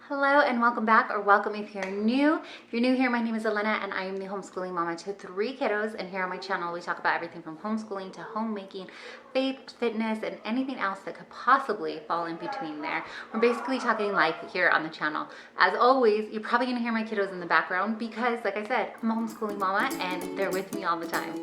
Hello and welcome back, or welcome if you're new. If you're new here, my name is Elena and I am the homeschooling mama to 3 kiddos, and here on my channel we talk about everything from homeschooling to homemaking, faith, fitness, and anything else that could possibly fall in between there. We're basically talking life here on the channel. As always, you're probably gonna hear my kiddos in the background because, like I said, I'm a homeschooling mama and they're with me all the time.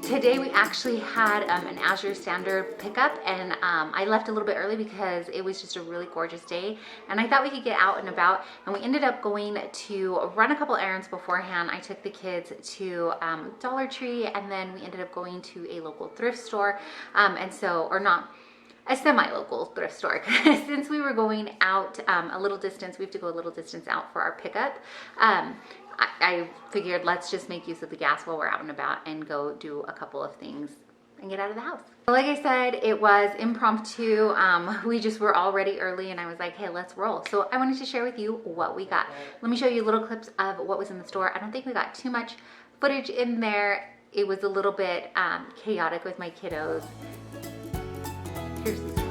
Today we actually had an Azure Standard pickup, and I left a little bit early because it was just a really gorgeous day and I thought we could get out and about, and we ended up going to run a couple errands beforehand. I took the kids to Dollar Tree, and then we ended up going to a local thrift store, a semi-local thrift store. Since we were going out a little distance, we have to go a little distance out for our pickup. I figured let's just make use of the gas while we're out and about and go do a couple of things and get out of the house. Like I said, it was impromptu. We just were already early and I was like, hey, let's roll. So I wanted to share with you what we got. Let me show you little clips of what was in the store. I don't think we got too much footage in there. It was a little bit chaotic with my kiddos. Here's the store.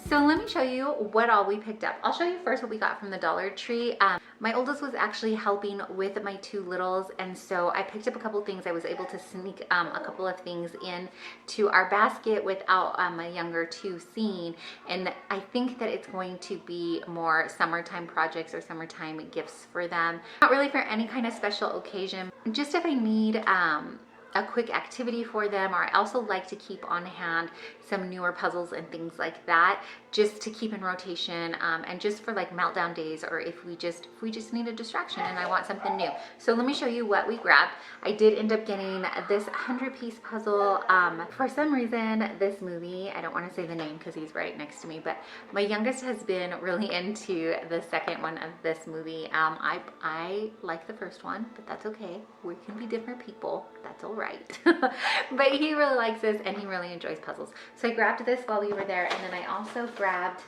So let me show you what all we picked up. I'll show you first what we got from the Dollar Tree. My oldest was actually helping with my 2 littles, and so I picked up a couple things. I was able to sneak a couple of things in to our basket without my younger 2 seeing, and I think that it's going to be more summertime projects or summertime gifts for them. Not really for any kind of special occasion, just if I need a quick activity for them, or I also like to keep on hand some newer puzzles and things like that, just to keep in rotation, and just for like meltdown days, or if we just need a distraction and I want something new. So let me show you what we grabbed. I did end up getting this 100-piece puzzle. For some reason, this movie, I don't want to say the name because he's right next to me, but my youngest has been really into the second one of this movie. I like the first one, but that's okay. We can be different people. That's all right. But he really likes this and he really enjoys puzzles. So I grabbed this while we were there, and then I also grabbed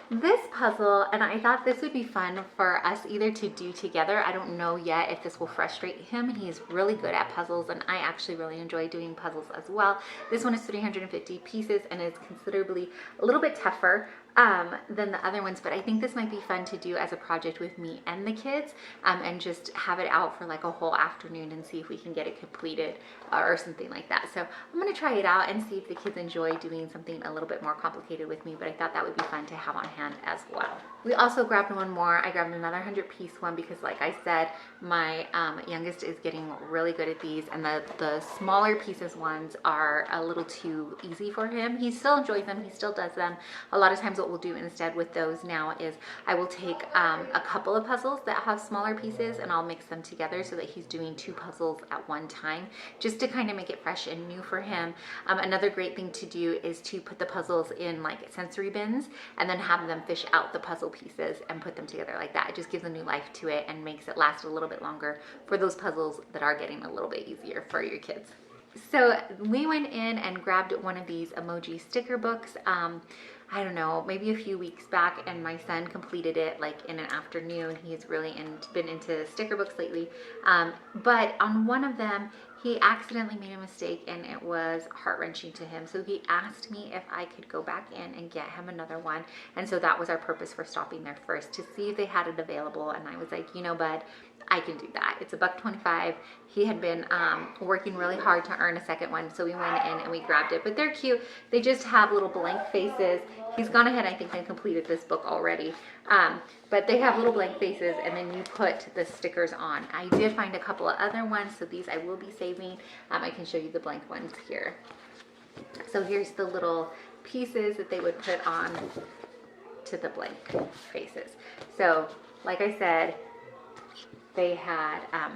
this puzzle, and I thought this would be fun for us either to do together. I don't know yet if this will frustrate him. He's really good at puzzles and I actually really enjoy doing puzzles as well. This one is 350 pieces and is considerably a little bit tougher than the other ones, but I think this might be fun to do as a project with me and the kids, and just have it out for like a whole afternoon and see if we can get it completed or something like that. So I'm going to try it out and see if the kids enjoy doing something a little bit more complicated with me, but I thought that would be fun to have on hand as well. We also grabbed one more. I grabbed another 100-piece one because, like I said, my youngest is getting really good at these, and the smaller pieces ones are a little too easy for him. He still enjoys them, he still does them. A lot of times what we'll do instead with those now is I will take a couple of puzzles that have smaller pieces and I'll mix them together so that he's doing 2 puzzles at one time, just to kind of make it fresh and new for him. Another great thing to do is to put the puzzles in like sensory bins and then have them fish out the puzzle pieces and put them together like that. It just gives a new life to it and makes it last a little bit longer for those puzzles that are getting a little bit easier for your kids. So we went in and grabbed one of these emoji sticker books. I don't know, maybe a few weeks back, and my son completed it like in an afternoon. He's really been into sticker books lately. But on one of them, he accidentally made a mistake and it was heart-wrenching to him. So he asked me if I could go back in and get him another one. And so that was our purpose for stopping there first, to see if they had it available. And I was like, you know, bud, I can do that. It's $1.25. He had been working really hard to earn a second one, so we went in and we grabbed it. But they're cute. They just have little blank faces. He's gone ahead, I think, and completed this book already. But they have little blank faces, and then you put the stickers on. I did find a couple of other ones, so these I will be saving. I can show you the blank ones here. So here's the little pieces that they would put on to the blank faces. So like I said, they had a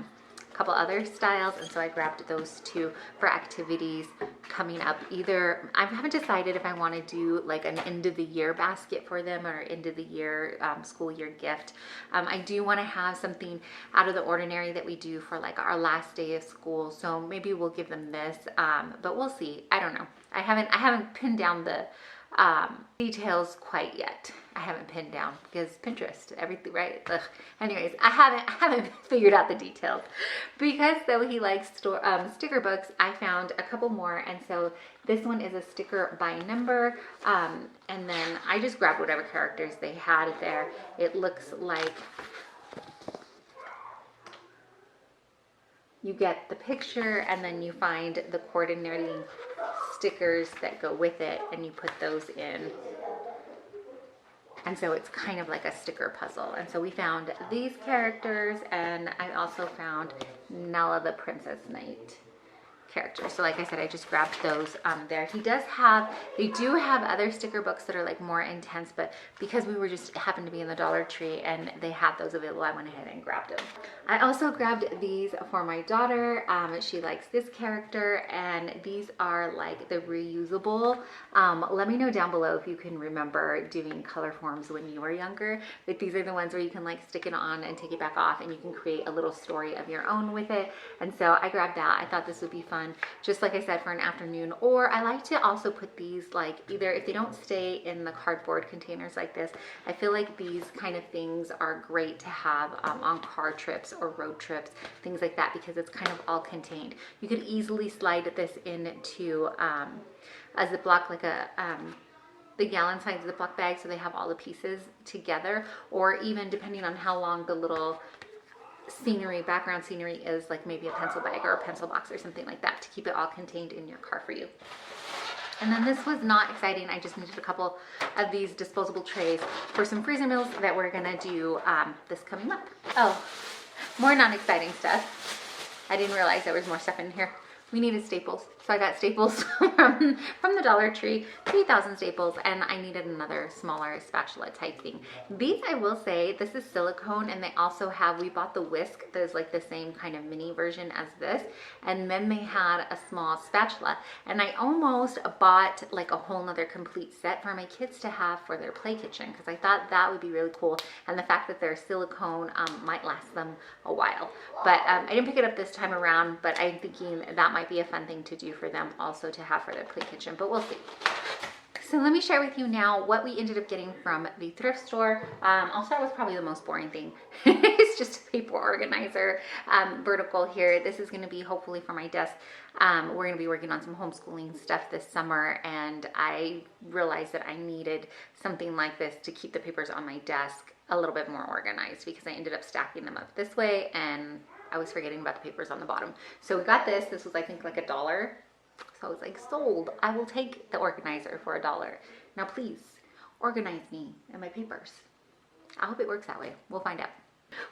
couple other styles, and so I grabbed those 2 for activities coming up. Either I haven't decided if I want to do like an end of the year basket for them or end of the year school year gift. I do want to have something out of the ordinary that we do for like our last day of school, so maybe we'll give them this, but we'll see. I don't know. I haven't pinned down the details quite yet. I haven't pinned down because Pinterest, everything, right? Ugh. Anyways, I haven't figured out the details. Because though he likes sticker books, I found a couple more, and so this one is a sticker by number, and then I just grabbed whatever characters they had there. It looks like you get the picture and then you find the coordinating stickers that go with it, and you put those in. And so it's kind of like a sticker puzzle. And so we found these characters, and I also found Nella the Princess Knight character. So like I said, I just grabbed those there. They do have other sticker books that are like more intense, but because we were just happened to be in the Dollar Tree and they had those available, I went ahead and grabbed them. I also grabbed these for my daughter. She likes this character, and these are like the reusable. Let me know down below if you can remember doing color forms when you were younger. Like these are the ones where you can like stick it on and take it back off, and you can create a little story of your own with it. And so I grabbed that. I thought this would be fun, just like I said, for an afternoon. Or I like to also put these, like, either if they don't stay in the cardboard containers like this, I feel like these kind of things are great to have on car trips or road trips, things like that, because it's kind of all contained. You could easily slide this into a Ziploc, like the gallon size Ziploc bag, so they have all the pieces together, or even depending on how long the little background scenery is, like maybe a pencil bag or a pencil box or something like that, to keep it all contained in your car for you. And then this was not exciting. I just needed a couple of these disposable trays for some freezer meals that we're gonna do this coming month. Oh, more non-exciting stuff. I didn't realize there was more stuff in here. We needed staples, so I got staples from the Dollar Tree, 3,000 staples, and I needed another smaller spatula type thing. These, I will say, this is silicone, and they also have, we bought the whisk that is like the same kind of mini version as this, and then they had a small spatula, and I almost bought like a whole nother complete set for my kids to have for their play kitchen, because I thought that would be really cool, and the fact that they're silicone might last them a while. But I didn't pick it up this time around, but I'm thinking that might be a fun thing to do for them also to have for their play kitchen, but we'll see. So let me share with you now what we ended up getting from the thrift store. I'll start with probably the most boring thing. It's just a paper organizer, vertical here. This is going to be hopefully for my desk. We're going to be working on some homeschooling stuff this summer, and I realized that I needed something like this to keep the papers on my desk a little bit more organized, because I ended up stacking them up this way and I was forgetting about the papers on the bottom. So we got this. This was, I think, like $1. So I was like, sold. I will take the organizer for $1. Now please organize me and my papers. I hope it works that way. We'll find out.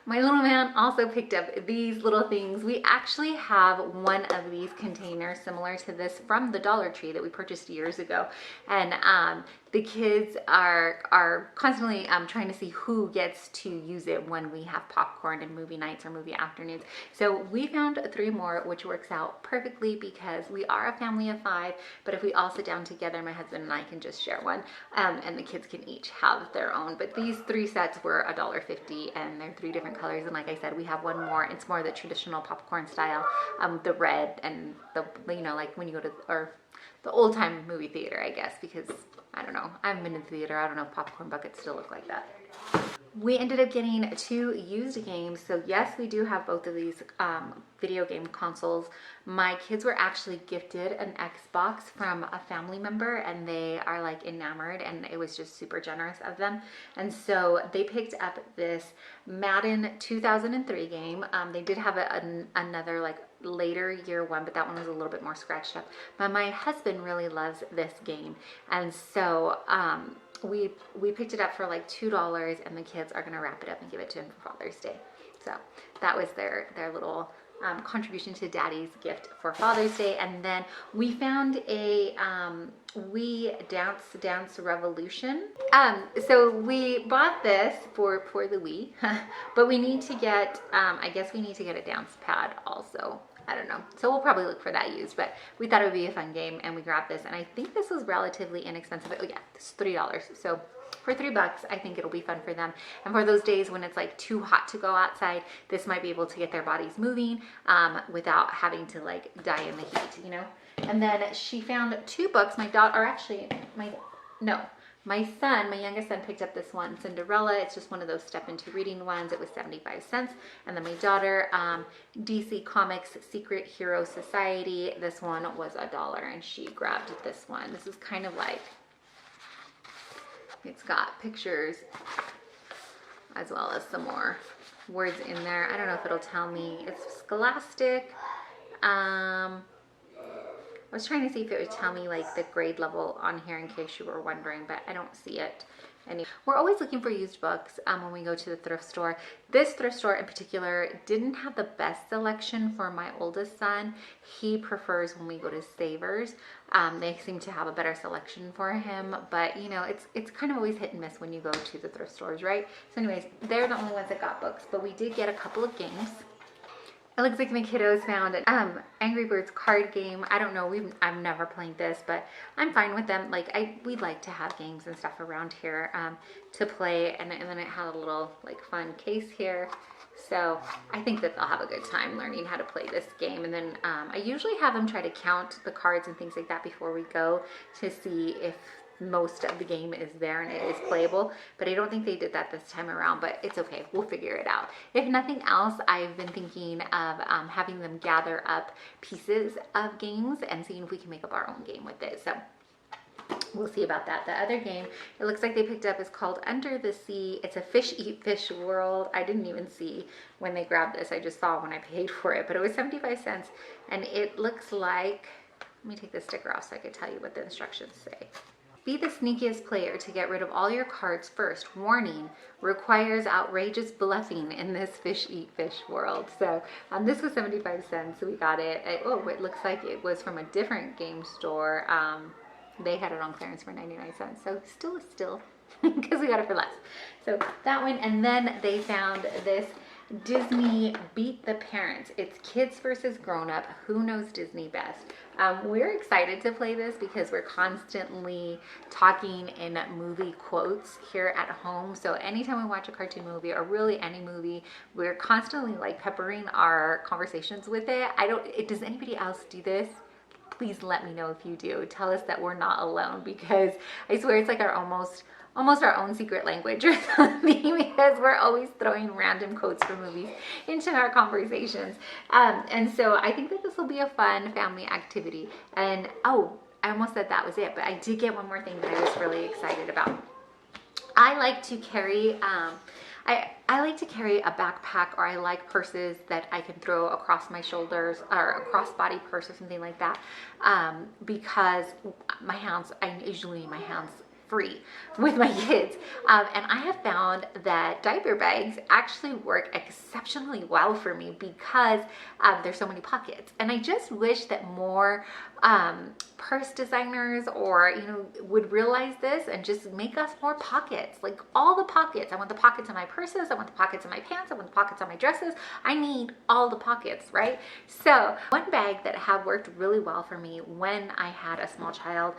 My little man also picked up these little things. We actually have one of these containers similar to this from the Dollar Tree that we purchased years ago. And the kids are constantly trying to see who gets to use it when we have popcorn and movie nights or movie afternoons. So we found 3 more, which works out perfectly because we are a family of 5, but if we all sit down together, my husband and I can just share one, and the kids can each have their own. But these 3 sets were $1.50, and they're 3 different colors. And like I said, we have one more. It's more the traditional popcorn style, the red and the, you know, like when you go to, or the old time movie theater, I guess, because I don't know, I haven't been in the theater. I don't know if popcorn buckets still look like that. We ended up getting 2 used games. So yes, we do have both of these video game consoles. My kids were actually gifted an Xbox from a family member, and they are like enamored, and it was just super generous of them. And so they picked up this Madden 2003 game. They did have another like later year one, but that one was a little bit more scratched up. But my husband really loves this game, and so we picked it up for like $2, and the kids are gonna wrap it up and give it to him for Father's Day. So that was their little contribution to Daddy's gift for Father's Day. And then we found a Wii Dance Revolution. So we bought this for the Wii, but we need to get, I guess we need to get a dance pad also. I don't know. So we'll probably look for that used, but we thought it would be a fun game, and we grabbed this, and I think this was relatively inexpensive. Oh yeah, this is $3. So for $3, I think it'll be fun for them. And for those days when it's like too hot to go outside, this might be able to get their bodies moving without having to like die in the heat, you know? And then she found 2 books. My daughter, or actually my no, my son, my youngest son, picked up this one, Cinderella. It's just one of those step into reading ones. It was 75 cents. And then my daughter, DC Comics Secret Hero Society. This one was $1 and she grabbed this one. This is kind of like, it's got pictures as well as some more words in there. I don't know if it'll tell me. It's Scholastic. I was trying to see if it would tell me like the grade level on here in case you were wondering, but I don't see it. We're always looking for used books when we go to the thrift store. This thrift store in particular didn't have the best selection for my oldest son. He prefers when we go to Savers. They seem to have a better selection for him, but you know, it's kind of always hit and miss when you go to the thrift stores, right? So anyways, they're the only ones that got books, but we did get a couple of games. It looks like my kiddos found an Angry Birds card game. I don't know, I've never played this, but I'm fine with them. Like we like to have games and stuff around here to play, and then it had a little like fun case here. So I think that they'll have a good time learning how to play this game. And then I usually have them try to count the cards and things like that before we go to see if most of the game is there and it is playable, but I don't think they did that this time around, but it's okay, we'll figure it out. If nothing else, I've been thinking of having them gather up pieces of games and seeing if we can make up our own game with it. So we'll see about that. The other game, it looks like they picked up, is called Under the Sea. It's a fish eat fish world. I didn't even see when they grabbed this. I just saw when I paid for it, but it was 75 cents. And it looks like, let me take the sticker off so I can tell you what the instructions say. Be the sneakiest player to get rid of all your cards first. Warning, requires outrageous bluffing in this fish eat fish world. So this was 75 cents, so we got it. It looks like it was from a different game store. They had it on clearance for 99 cents. So still, because we got it for less. So that one, and then they found this Disney Beat the Parents. It's kids versus grown-up. Who knows Disney best? We're excited to play this because we're constantly talking in movie quotes here at home. So anytime we watch a cartoon movie or really any movie, we're constantly like peppering our conversations with it. Does anybody else do this? Please let me know if you do. Tell us that we're not alone, because I swear it's like our almost our own secret language or something, because we're always throwing random quotes from movies into our conversations. And so I think that this will be a fun family activity. And oh, I almost said that was it, but I did get one more thing that I was really excited about. I like to carry I like to carry a backpack, or I like purses that I can throw across my shoulders, or a crossbody purse or something like that, because I usually need my hands free with my kids. And I have found that diaper bags actually work exceptionally well for me because there's so many pockets. And I just wish that more purse designers or would realize this and just make us more pockets, like all the pockets. I want the pockets in my purses, I want the pockets in my pants, I want the pockets on my dresses. I need all the pockets, right? So one bag that had worked really well for me when I had a small child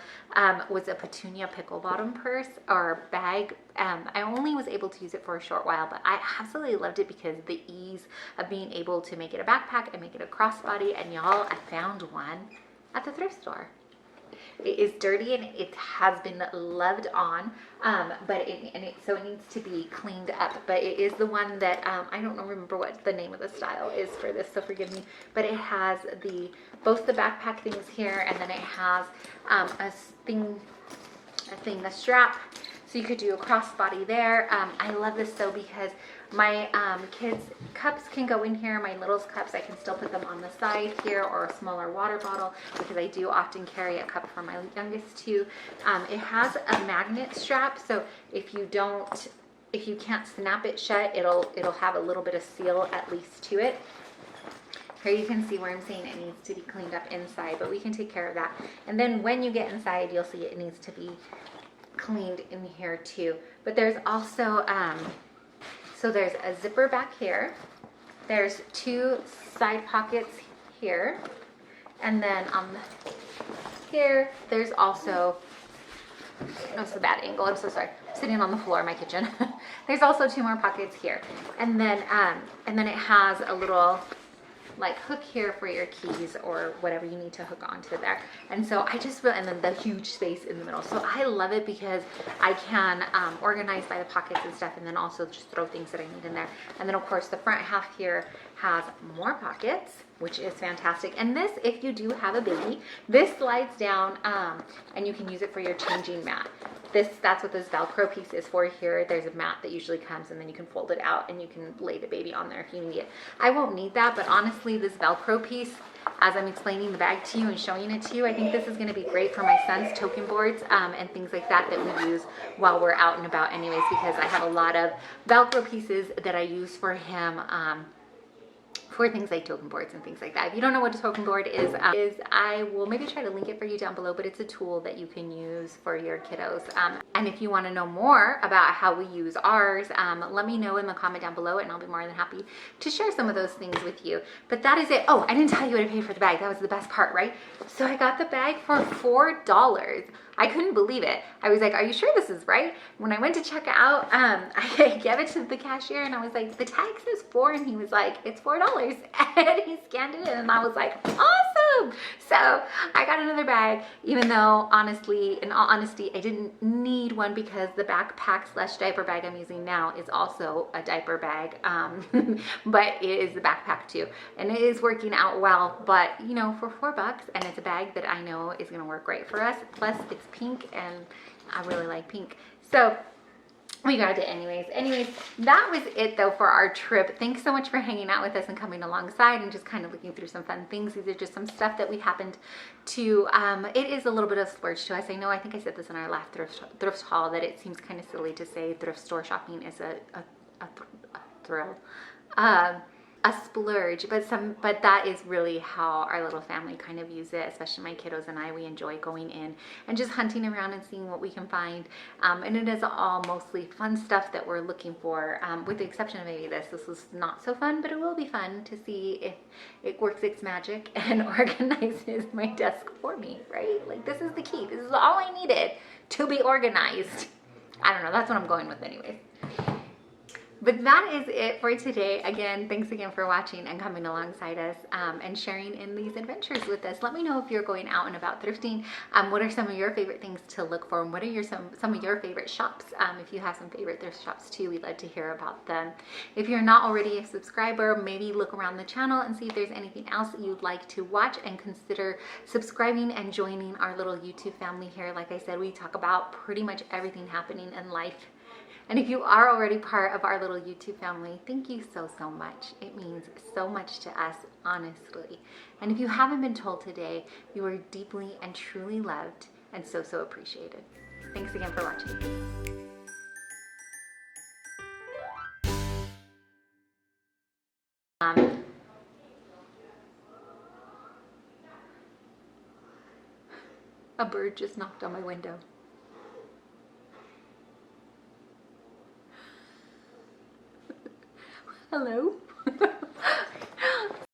was a Petunia pickle bottom purse or bag. I only was able to use it for a short while, but I absolutely loved it because of the ease of being able to make it a backpack and make it a crossbody. And y'all, I found one at the thrift store. It is dirty and it has been loved on, so it needs to be cleaned up. But it is the one that I don't remember what the name of the style is for this, so forgive me. But it has both the backpack things here, and then it has a strap, so you could do a crossbody there. I love this though because my kids' cups can go in here. My little's cups, I can still put them on the side here, or a smaller water bottle, because I do often carry a cup for my youngest too. It has a magnet strap, so if you can't snap it shut, it'll have a little bit of seal at least to it. Here you can see where I'm saying it needs to be cleaned up inside, but we can take care of that. And then when you get inside, you'll see it needs to be cleaned in here too. But there's also so there's a zipper back here, there's two side pockets here, and then here there's also, oh, it's a bad angle, I'm so sorry, I'm sitting on the floor in my kitchen. There's also two more pockets here, and then it has a little like hook here for your keys or whatever you need to hook onto there. And so I just feel, and then the huge space in the middle. So I love it because I can organize by the pockets and stuff, and then also just throw things that I need in there. And then of course the front half here has more pockets, which is fantastic. And this, if you do have a baby, this slides down and you can use it for your changing mat. That's what this Velcro piece is for here. There's a mat that usually comes, and then you can fold it out and you can lay the baby on there if you need it. I won't need that, but honestly, this Velcro piece, as I'm explaining the bag to you and showing it to you, I think this is gonna be great for my son's token boards and things like that we use while we're out and about anyways, because I have a lot of Velcro pieces that I use for him for things like token boards and things like that. If you don't know what a token board is I will maybe try to link it for you down below, but it's a tool that you can use for your kiddos. And if you want to know more about how we use ours, let me know in the comment down below, and I'll be more than happy to share some of those things with you. But that is it. Oh, I didn't tell you what I paid for the bag. That was the best part, right? So I got the bag for $4. I couldn't believe it. I was like, are you sure this is right? When I went to check out, I gave it to the cashier and I was like, the tag says $4, and he was like, it's $4. And he scanned it in and I was like, awesome. So I got another bag, even though honestly, in all honesty, I didn't need one because the backpack / diaper bag I'm using now is also a diaper bag, but it is the backpack too. And it is working out well, but you know, for $4, and it's a bag that I know is gonna work great for us. Plus it's pink and I really like pink. So we got it anyways. That was it though for our trip. Thanks so much for hanging out with us and coming alongside and just kind of looking through some fun things. These are just some stuff that we happened to, it is a little bit of splurge to us. I know, I think I said this in our last thrift haul, that it seems kind of silly to say thrift store shopping is a thrill. A splurge, but that is really how our little family kind of use it, especially my kiddos and I. We enjoy going in and just hunting around and seeing what we can find, and it is all mostly fun stuff that we're looking for, with the exception of maybe this was not so fun, but it will be fun to see if it works its magic and organizes my desk for me, right? Like, this is the key. This is all I needed to be organized. I don't know, that's what I'm going with anyways. But that is it for today. Again, thanks again for watching and coming alongside us and sharing in these adventures with us. Let me know if you're going out and about thrifting. What are some of your favorite things to look for? And what are some of your favorite shops? If you have some favorite thrift shops too, we'd love to hear about them. If you're not already a subscriber, maybe look around the channel and see if there's anything else that you'd like to watch, and consider subscribing and joining our little YouTube family here. Like I said, we talk about pretty much everything happening in life. And if you are already part of our little YouTube family, thank you so much. It means so much to us, honestly. And if you haven't been told today, you are deeply and truly loved and so appreciated. Thanks again for watching. A bird just knocked on my window. Hello?